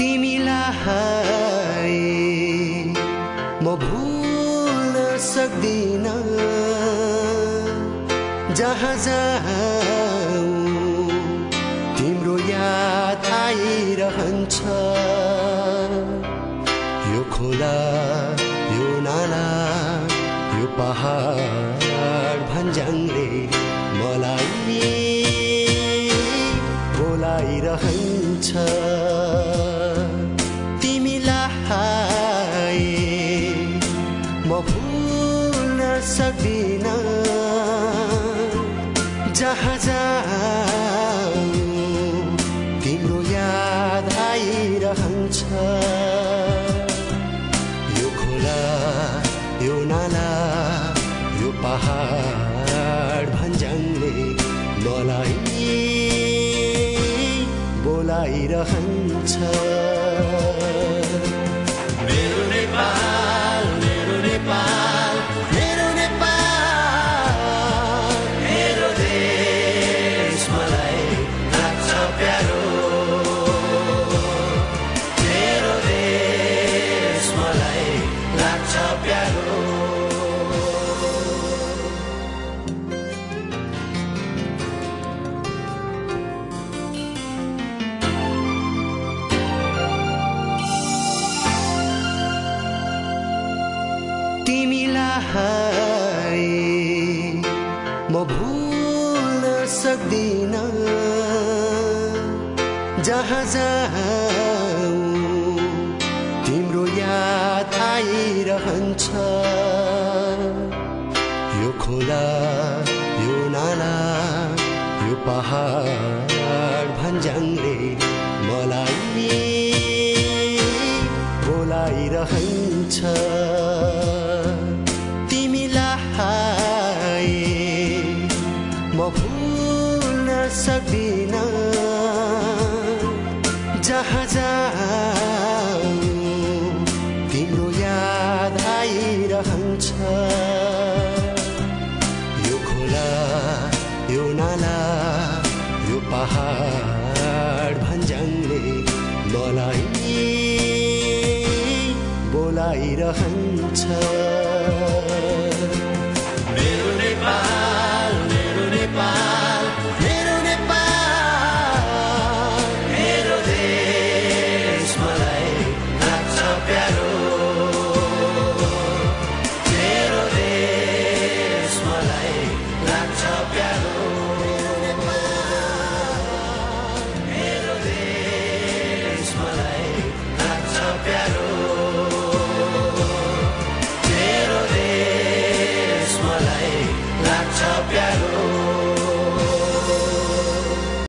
तिमीलाई म भुल्न सक्दिन जहाँ जाऊँ तिम्रो याद आइरहन्छ यो खोला यो नाला यो पहाड भन्ज्याङले मलाई बोलाइरहन्छ तिमीलाई म भुल्न सक्दिन जहाँ जाऊँ तिम्रो याद आइरहन्छ यो खोला यो नाला यो पहाड भन्ज्याङले मलाई बोलाइरहन्छ मेरो नेपाल मेरो नेपाल मेरो नेपाल मेरो देश मलाई लाग्छ प्यारो मेरो देश मलाई लाग्छ प्यारो तिमीलाई म भुल्न सक्दिन जहाँ जाऊँ तिम्रो याद आइरहन्छ यो खोला यो नाला यो पहाड भन्ज्याङले मलाई बोलाइरहन्छ म भुल्न सक्दिन जहाँ जाऊँ तिम्रो याद आइरहन्छ यो खोला यो नाला यो पहाड भन्ज्याङले मलाई बोलाइरहन्छ